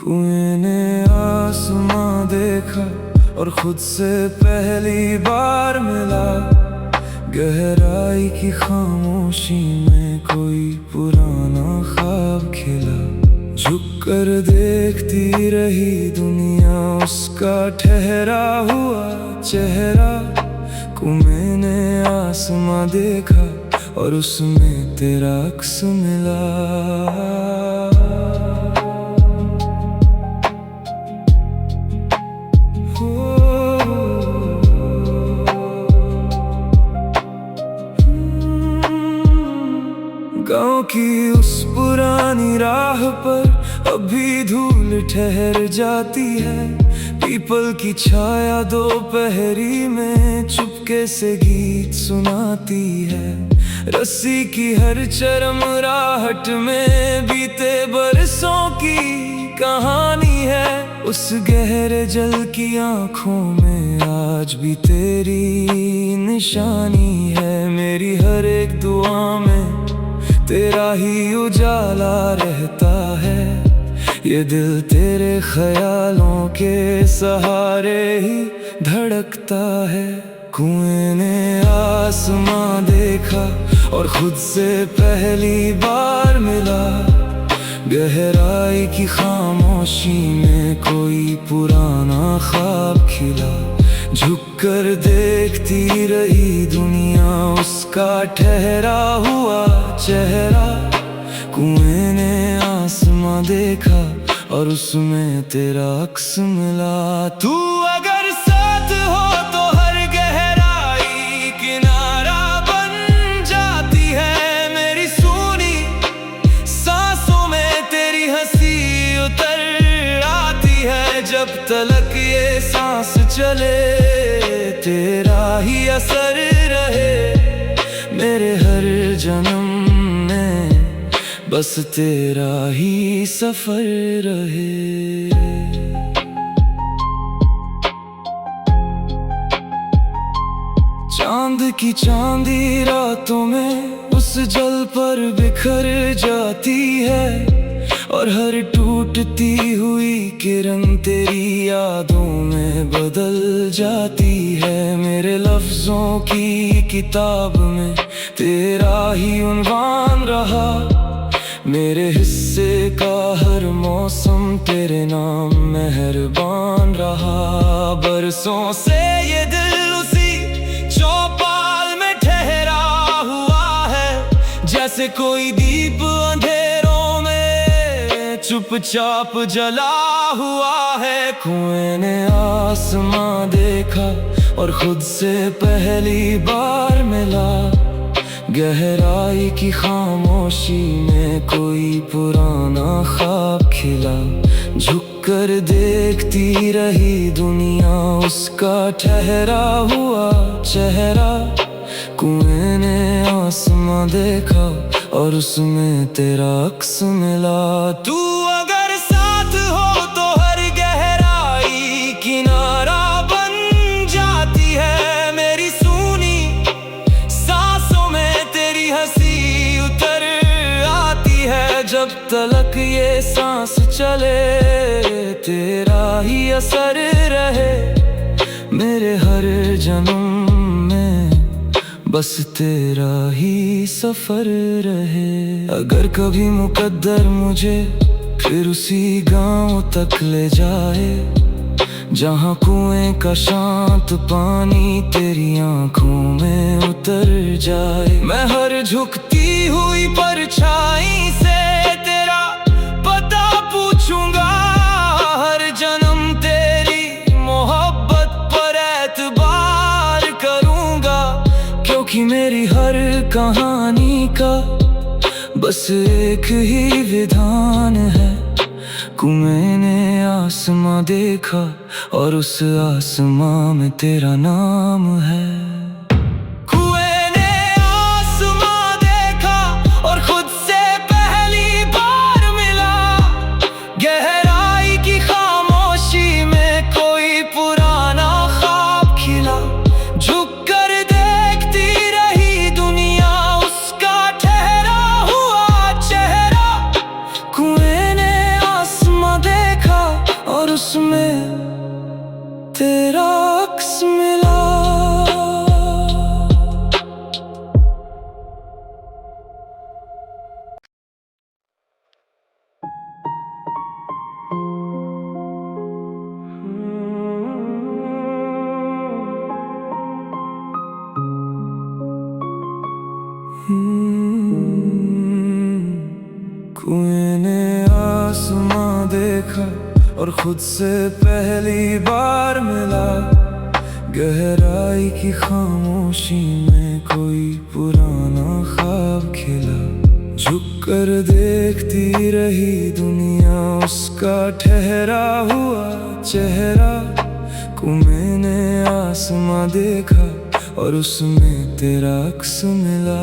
कुएं ने आसमां देखा और खुद से पहली बार मिला। गहराई की खामोशी में कोई पुराना ख्वाब खिला। झुक कर देखती रही दुनिया, उसका ठहरा हुआ चेहरा। कुएं ने आसमां देखा और उसमें तेरा अक्स मिला। गाँव की उस पुरानी राह पर अभी धूल ठहर जाती है। पीपल की छाया दोपहरी में चुपके से गीत सुनाती है। रस्सी की हर चरमराहट में बीते बरसों की कहानी है। उस गहरे जल की आंखों में आज भी तेरी निशानी है। मेरी हर एक दुआ में तेरा ही उजाला रहता है। ये दिल तेरे ख्यालों के सहारे ही धड़कता है। कुएं ने आसमां देखा और खुद से पहली बार मिला। गहराई की खामोशी में कोई पुराना ख्वाब खिला। झुक कर देखती रही दुनिया, उसका ठहरा हुआ चेहरा। कुएं ने आसमां देखा और उसमें तेरा अक्स मिला। तू अगर साथ हो तो हर गहराई किनारा बन जाती है। मेरी सूनी सांसों में तेरी हंसी उतर आती है। जब तलक ये सांस चले तेरा ही असर रहे। मेरे हर जन्म में बस तेरा ही सफर रहे। चांद की चांदी रातों में उस जल पर बिखर जाती है। और हर टूटती हुई किरण तेरी यादों में बदल जाती है। मेरे लफ्जों की किताब में तेरा ही उन्वान रहा। मेरे हिस्से का हर मौसम तेरे नाम मेहरबान रहा। बरसों से ये दिल उसी चौपाल में ठहरा हुआ है। जैसे कोई दीप अंधेरों में चुपचाप जला हुआ है। कुएं ने आसमां देखा और खुद से पहली बार मिला। गहराई की खामोशी में कोई पुराना ख्वाब खिला। झुक कर देखती रही दुनिया, उसका ठहरा हुआ चेहरा। कुएं ने आसमां देखा और उसमें तेरा अक्स मिला। तू अगर साथ हो तो हर गहराई किनारा बन जाती है। मेरी सूनी सांसों में तेरी हंसी उतर आती है। जब तलक ये सांस चले तेरा ही असर रहे। मेरे हर जन्म बस तेरा ही सफर रहे। अगर कभी मुकद्दर मुझे फिर उसी गांव तक ले जाए, जहां कुएं का शांत पानी तेरी आंखों में उतर जाए। मैं हर झुकती हुई परछाई से तेरा पता पूछूंगा। हर जन्म तेरी मोहब्बत पर एतबार करूंगा। क्योंकि मेरी हर कहानी का बस एक ही विधान है। कुएं ने आसमां देखा और उस आसमां में तेरा नाम है। कुएं ने आसमां देखा और खुद से पहली बार मिला। गहराई की खामोशी में कोई पुराना ख्वाब खिला। झुक कर देखती रही दुनिया, उसका ठहरा हुआ चेहरा। कुएं ने आसमां देखा उसमें तेरा अक्स मिला। कुएं ने आसमां देखा और खुद से पहली बार मिला। गहराई की खामोशी में कोई पुराना ख्वाब खिला। झुक कर देखती रही दुनिया उसका ठहरा हुआ चेहरा। कुएं ने आसमां देखा और उसमें तेरा अक्स मिला।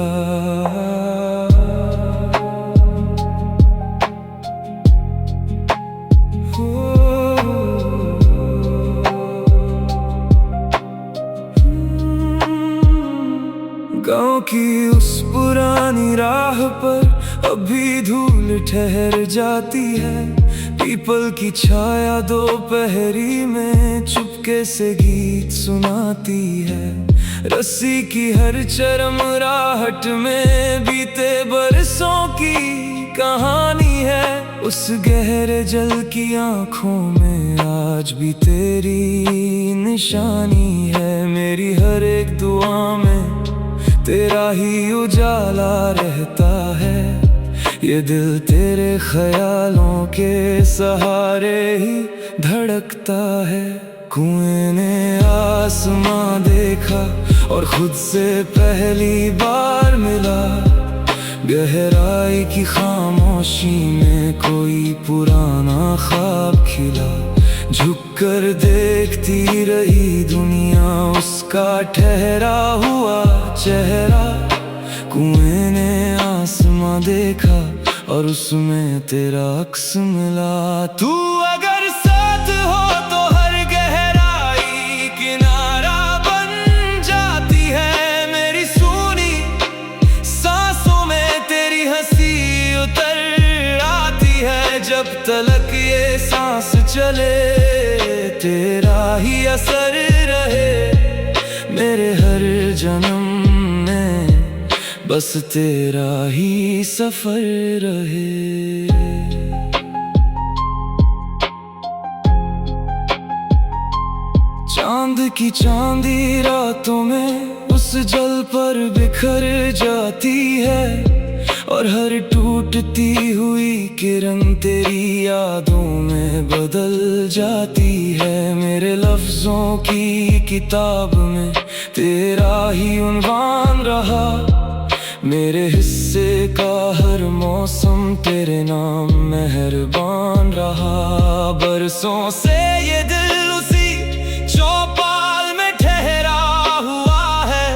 गाँव की उस पुरानी राह पर अभी धूल ठहर जाती है। पीपल की छाया दोपहरी में चुपके से गीत सुनाती है। रस्सी की हर चरमराहट में बीते बरसों की कहानी है। उस गहरे जल की आंखों में आज भी तेरी निशानी है। मेरी हर एक दुआ में तेरा ही उजाला रहता है। ये दिल तेरे ख्यालों के सहारे ही धड़कता है। कुएं ने आसमां देखा और खुद से पहली बार मिला। गहराई की खामोशी में कोई पुराना ख्वाब खिला। झुक कर देखती रही दुनिया उसका ठहरा हुआ चेहरा। कुएं ने आसमां देखा और उसमें तेरा अक्स मिला। तू अगर साथ हो तो हर गहराई किनारा बन जाती है। मेरी सूनी सांसों में तेरी हंसी उतर आती है। जब तलक ये सांस चले तेरा ही असर रहे। मेरे हर जन्म में बस तेरा ही सफर रहे। चांद की चांदी रातों में उस जल पर बिखर जाती है। और हर टूटती हुई किरण तेरी यादों में बदल जाती है। मेरे लफ्जों की किताब में तेरा ही उन्वान रहा। मेरे हिस्से का हर मौसम तेरे नाम मेहरबान रहा। बरसों से ये दिल उसी चौपाल में ठहरा हुआ है।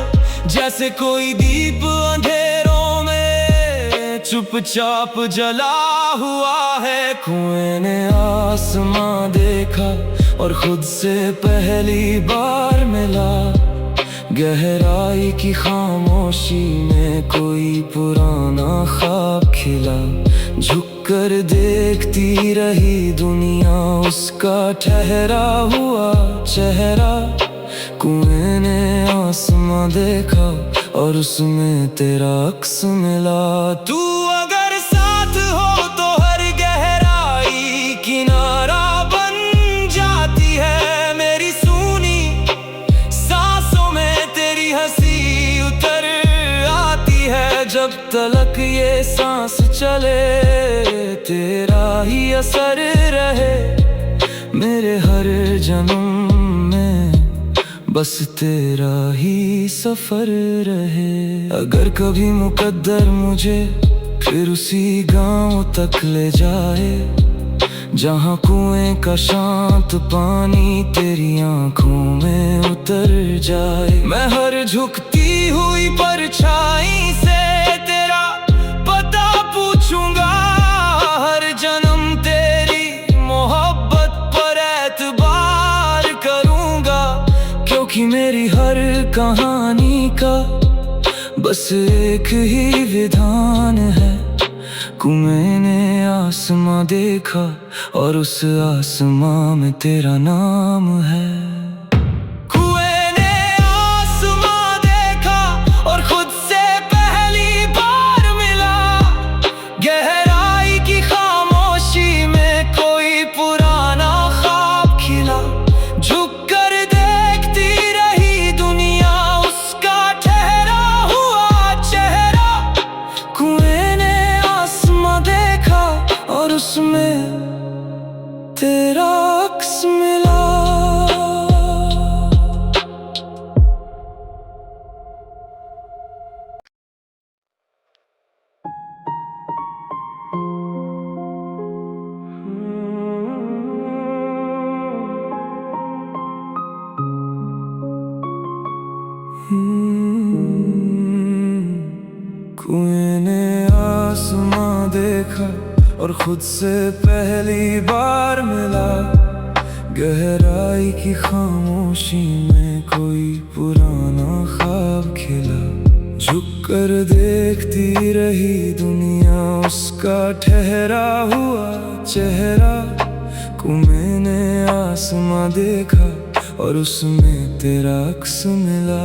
जैसे कोई दीप अंधेरों में चुपचाप जला हुआ है। कुएं ने आसमां देखा और खुद से पहली बार मिला। गहराई की खामोशी में कोई पुराना ख्वाब खिला। झुक कर देखती रही दुनिया उसका ठहरा हुआ चेहरा। कुएं ने आसमां देखा और उसमें तेरा अक्स मिला। तू अगर साथ हो तो हर गहराई किनारा बन जाती है। मेरी सूनी सांसों में तेरी हंसी उतर आती है। जब तलक ये सांस चले तेरा ही असर रहे। मेरे हर जन्म में बस तेरा ही सफर रहे। अगर कभी मुकद्दर मुझे फिर उसी गांव तक ले जाए। जहाँ कुएं का शांत पानी तेरी आंखों में उतर जाए। मैं हर झुकती हुई परछाई से तेरा पता पूछूंगा। हर जन्म तेरी मोहब्बत पर एतबार करूंगा। क्योंकि मेरी हर कहानी का बस एक ही विधान है। मैंने आसमां देखा और उस आसमां में तेरा नाम है। कुएं ने आसमां देखा और खुद से पहली बार मिला। गहराई की खामोशी में कोई पुराना ख्वाब खिला। झुक कर देखती रही दुनिया, उसका ठहरा हुआ चेहरा। कुएं ने आसमां देखा और उसमें तेरा अक्स मिला। कुएं ने आसमां देखा और खुद से पहली बार मिला। गहराई की खामोशी में कोई पुराना ख्वाब खिला। झुक कर देखती रही दुनिया, उसका ठहरा हुआ चेहरा। मैंने आसमां देखा और उसमें तेरा अक्स मिला।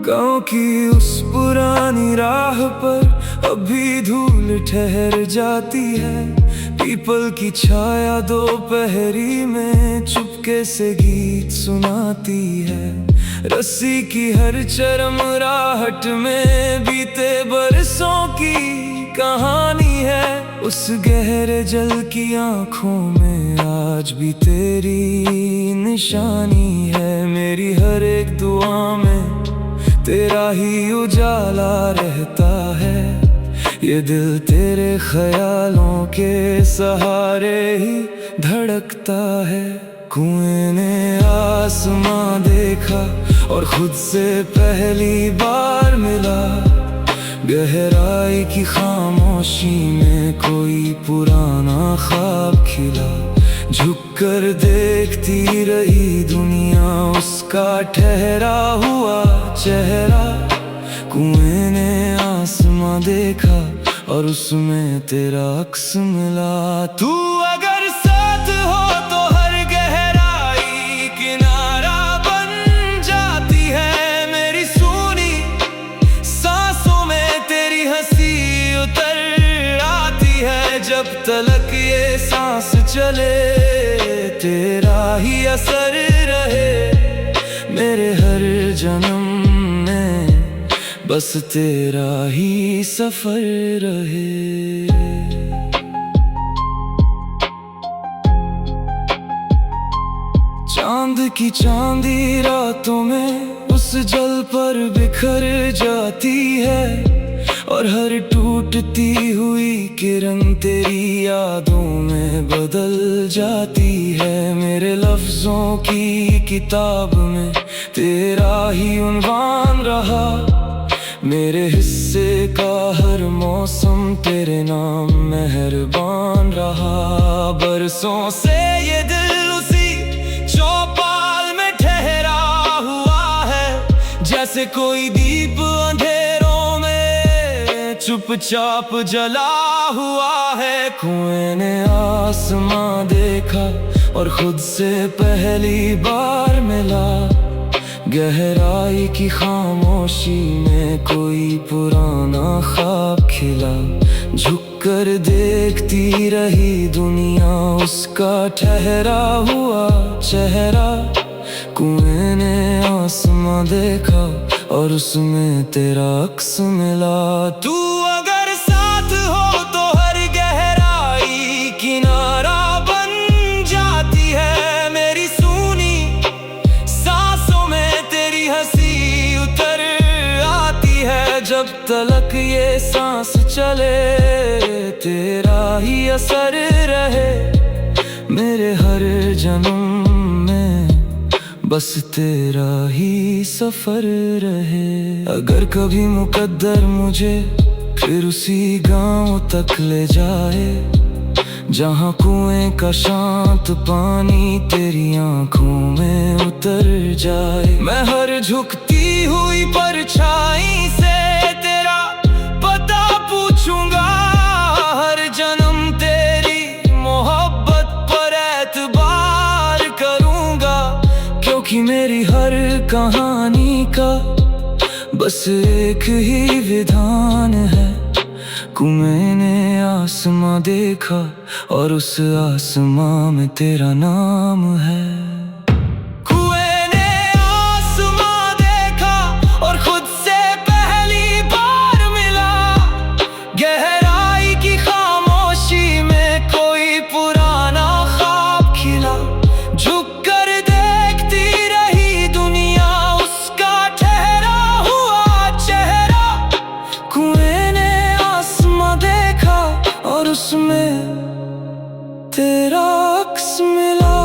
गाँव की उस पुरानी राह पर अभी धूल ठहर जाती है। पीपल की छाया दोपहरी में चुपके से गीत सुनाती है। रस्सी की हर चरमराहट में बीते बरसों की कहानी है। उस गहरे जल की आंखों में आज भी तेरी निशानी है। मेरी हर एक दुआ में तेरा ही उजाला रहता है। ये दिल तेरे ख्यालों के सहारे ही धड़कता है। कुएं ने आसमां देखा और खुद से पहली बार मिला। गहराई की खामोशी में कोई पुराना ख्वाब खिला। झुक कर देखती रही दुनिया, उसका ठहरा हुआ चेहरा। कुएं ने आसमां देखा और उसमें तेरा अक्स मिला। तू अगर साथ हो तो हर गहराई किनारा बन जाती है। मेरी सूनी सांसों में तेरी हंसी उतर आती है। जब तलक ये सांस चले तेरा ही असर रहे। मेरे हर जन्म में बस तेरा ही सफर रहे। चांद की चांदी रातों में उस जल पर बिखर जाती है। और हर टूटती हुई किरण तेरी यादों में बदल जाती है। मेरे लफ्जों की किताब में तेरा ही उन्वान रहा। मेरे हिस्से का हर मौसम तेरे नाम मेहरबान रहा। बरसों से ये दिल उसी चौपाल में ठहरा हुआ है। जैसे कोई दीप अंधेरों में चुपचाप जला हुआ है। कुएं ने आसमां देखा और खुद से पहली बार मिला। गहराई की खामोशी में कोई पुराना ख्वाब खिला। झुक कर देखती रही दुनिया, उसका ठहरा हुआ चेहरा। कुएं ने आसमां देखा और उसमें तेरा अक्स मिला। तू अगर साथ हो तो हर गहराई किनारा बन जाती है। मेरी सूनी सांसों में तेरी हंसी उतर आती है। जब तलक ये सांस चले तेरा ही असर रहे। मेरे हर जन्म में बस तेरा ही सफर रहे। अगर कभी मुकद्दर मुझे फिर उसी गांव तक ले जाए, जहाँ कुएं का शांत पानी तेरी आंखों में उतर जाए। मैं हर झुकती हुई परछाई से तेरा पता पूछूंगा, हर जन्म तेरी मोहब्बत पर एतबार करूंगा। क्योंकि मेरी हर कहानी का बस एक ही विधान है, कुएं ने आसमां देखा और उस आसमां में तेरा नाम है। कुएं ने आसमां देखा और खुद से पहली बार मिला, गहराई की खामोशी में कोई पुराना ख्वाब खिला। झुक कर देखती रही दुनिया, उसका ठहरा हुआ चेहरा। कुएं ने आसमां देखा और उसमें तेरा अक्स मिला।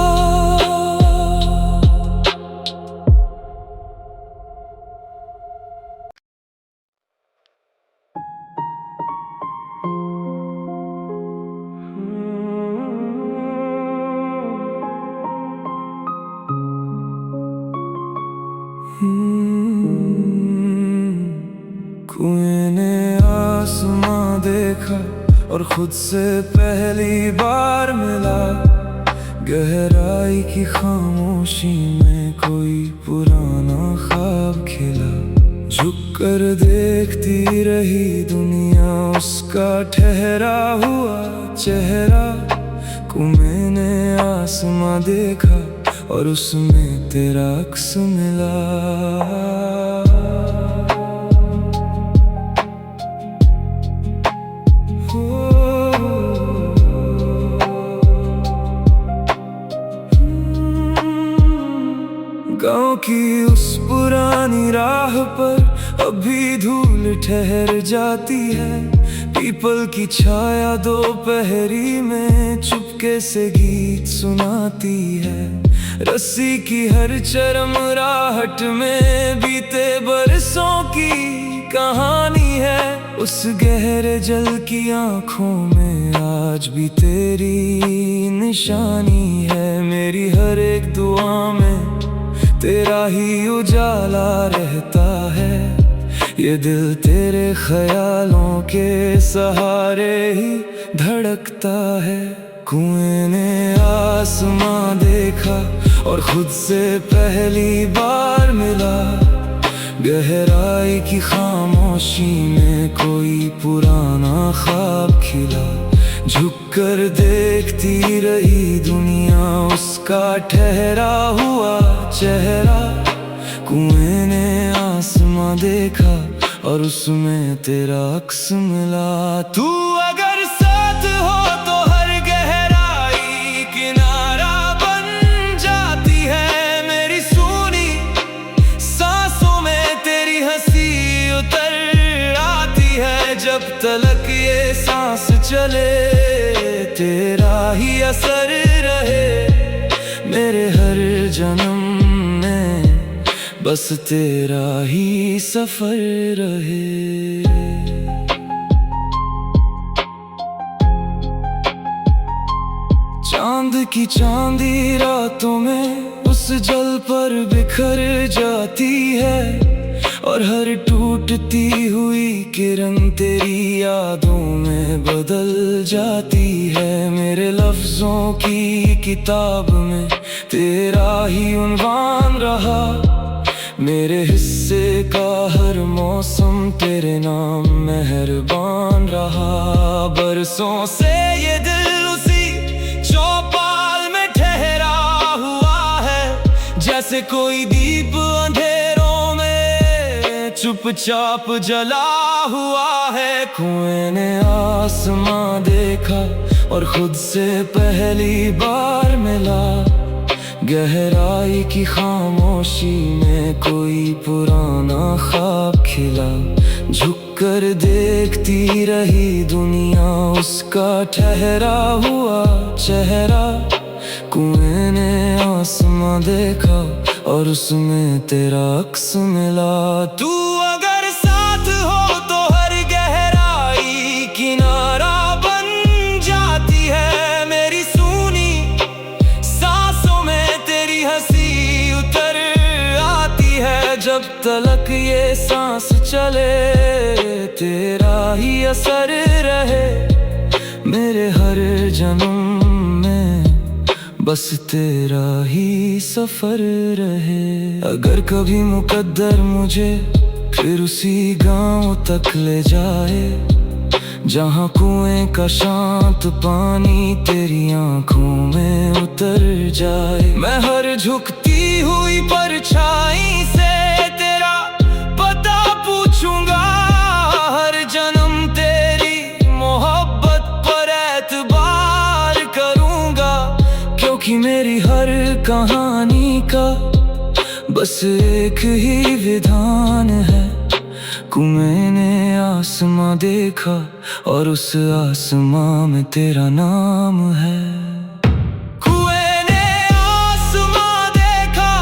कुएं ने आसमां देखा और खुद से पहली बार मिला, गहराई की खामोशी में कोई पुराना ख्वाब खिला। झुक कर देखती रही दुनिया, उसका ठहरा हुआ चेहरा। कुएं ने आसमां देखा और उसमें तेरा अक्स मिला। गाँव की उस पुरानी राह पर अभी धूल ठहर जाती है। पीपल की छाया दोपहरी में चुपके से गीत सुनाती है। रस्सी की हर चरमराहट में बीते बरसों की कहानी है। उस गहरे जल की आंखों में आज भी तेरी निशानी है। मेरी हर एक दुआ में तेरा ही उजाला रहता है। ये दिल तेरे ख्यालों के सहारे ही धड़कता है। कुएं ने आसमां देखा और खुद से पहली बार मिला, गहराई की खामोशी में कोई पुराना ख्वाब खिला। झुक कर देखती रही दुनिया, उसका ठहरा हुआ चेहरा। कुएं ने आसमां देखा और उसमें तेरा अक्स मिला। तू अगर साथ हो तो हर गहराई किनारा बन जाती है। मेरी सूनी सांसों में तेरी हंसी उतर आती है। जब तलक ये सांस चले तेरा ही असर रहे। मेरे हर जन्म में बस तेरा ही सफर रहे। चांद की चांदी रातों में उस जल पर बिखर जाती है, और हर टूटती हुई किरण तेरी यादों में बदल जाती है। मेरे लफ्जों की किताब में तेरा ही उन्वान रहा। मेरे हिस्से का हर मौसम तेरे नाम मेहरबान रहा। बरसों से ये दिल उसी चौपाल में ठहरा हुआ है, जैसे कोई दीप अंधेरों में चुपचाप जला हुआ है। कुएं ने आसमां देखा और खुद से पहली बार मिला, गहराई की खामोशी में कोई पुराना ख्वाब खिला। झुक कर देखती रही दुनिया, उसका ठहरा हुआ चेहरा। कुएं ने आसमां देखा और उसमें तेरा अक्स मिला। तू अगर साथ हो तो हर गहराई किनारा बन जाती है। जब तलक ये सांस चले, तेरा ही असर रहे मेरे हर जन्म में, बस तेरा ही सफर रहे। अगर कभी मुकद्दर मुझे फिर उसी गांव तक ले जाए, जहाँ कुएं का शांत पानी तेरी आंखों में उतर जाए, मैं हर झुकती हुई परछाई से तेरा पता पूछूंगा, हर जन्म तेरी मोहब्बत पर एतबार करूंगा, क्योंकि मेरी हर कहानी का बस एक ही विधान है। कुएं ने आसमां देखा और उस आसमां में तेरा नाम है। कुएं ने आसमां देखा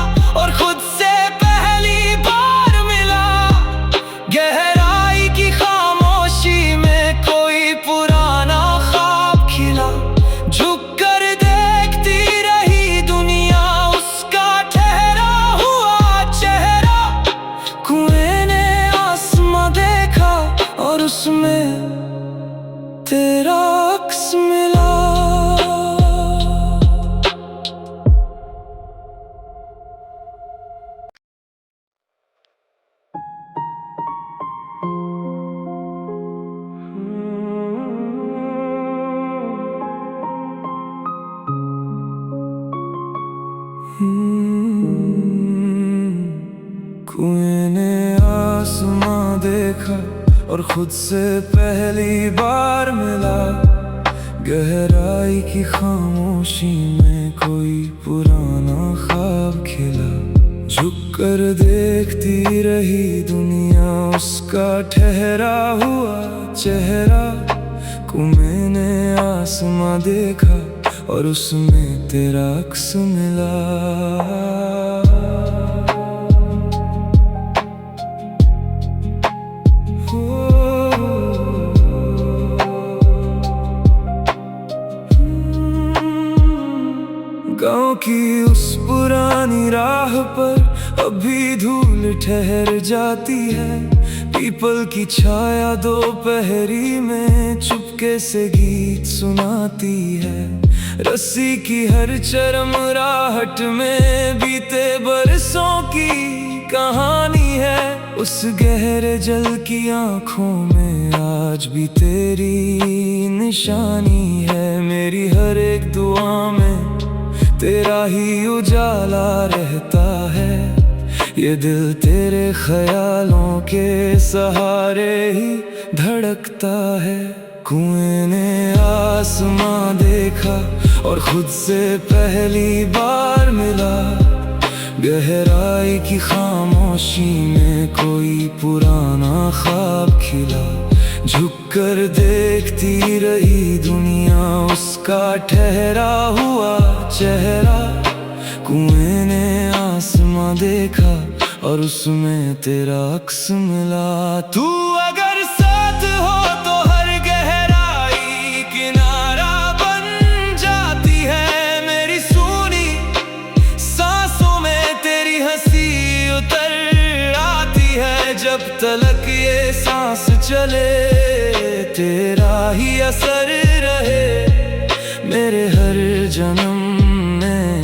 और खुद से पहली बार मिला, गहराई की खामोशी में कोई पुराना ख्वाब खिला, झुक कर देखती रही दुनिया उसका ठहरा हुआ चेहरा। कुएं ने आसमां देखा और उसमें तेरा अक्स मिला। कुएं ने आसमां देखा और खुद से पहली बार मिला, गहराई की खामोशी में कोई पुराना ख्वाब खिला, झुक कर देखती रही दुनिया उसका ठहरा हुआ चेहरा। कुएं ने आसमां देखा और उसमें तेरा अक्स मिला। गाँव की उस पुरानी राह पर अभी धूल ठहर जाती है, पीपल की छाया दोपहरी में चुपके से गीत सुनाती है, रस्सी की हर चरमराहट में बीते बरसों की कहानी है। उस गहरे जल की आंखों में आज भी तेरी निशानी है, मेरी हर एक दुआ में तेरा ही उजाला रहता है, ये दिल तेरे ख्यालों के सहारे ही धड़कता है। कुएं ने आसमां देखा और खुद से पहली बार मिला, गहराई की खामोशी में कोई पुराना ख्वाब खिला, झुक कर देखती रही दुनिया उसका ठहरा हुआ चेहरा। कुएं ने आसमां देखा और उसमें तेरा अक्स मिला। तू अगर साथ हो तो हर गहराई किनारा बन जाती है, मेरी सूनी सांसों में तेरी हंसी उतर आती है। जब तलक ये सांस चले, तेरा ही असर रहे मेरे हर जन्म में,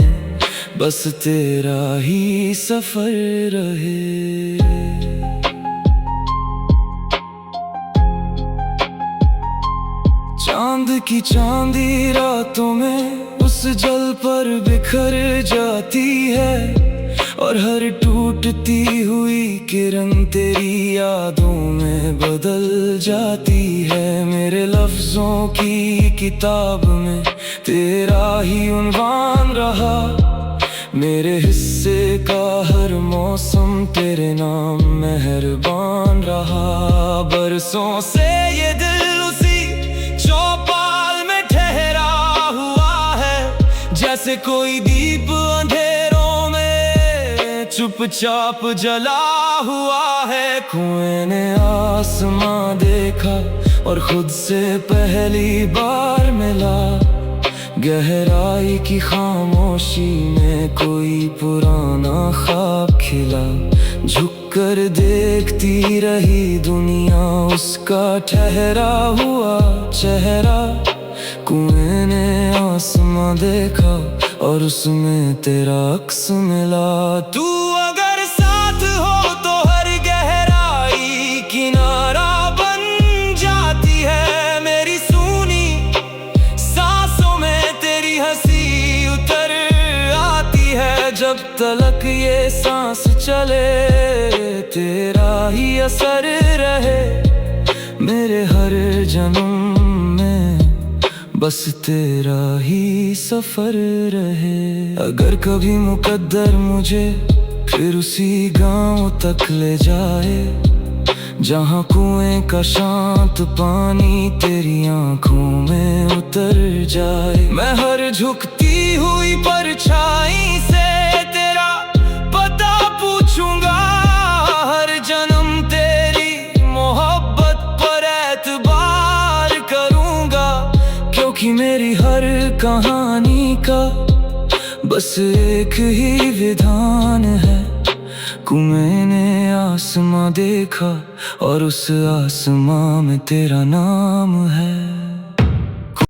बस तेरा ही सफर रहे। चांद की चांदी रातों में उस जल पर बिखर जाती है, और हर टूटती हुई किरण तेरी यादों में बदल जाती है। मेरे लफ्जों की किताब में तेरा ही उन्वान रहा, मेरे हिस्से का हर मौसम तेरे नाम मेहरबान रहा। बरसों से ये दिल उसी चौपाल में ठहरा हुआ है, जैसे कोई दीप अंधेरों में चुपचाप जला हुआ है। कुएं ने आसमां देखा और खुद से पहली बार मिला, गहराई की खामोशी में कोई पुराना ख्वाब खिला। झुककर देखती रही दुनिया, उसका ठहरा हुआ चेहरा। कुएं ने आसमां देखा और उसमें तेरा अक्स मिला। तू अगर साथ हो तो हर गहराई किनारा बन जाती है। मेरी सूनी सांसों में तेरी हंसी उतर आती है। जब तलक ये सांस चले तेरा ही असर रहे। मेरे हर जन्म में बस तेरा ही सफर रहे। अगर कभी मुकद्दर मुझे फिर उसी गांव तक ले जाए, जहां कुएं का शांत पानी तेरी आंखों में उतर जाए। मैं हर झुकती हुई परछाई से तेरा पता पूछूंगा। हर जन्म तेरी मोहब्बत पर एतबार करूंगा। क्योंकि मेरी हर कहानी का बस एक ही विधान है। कुएं ने आसमां देखा और उस आसमां में तेरा नाम है।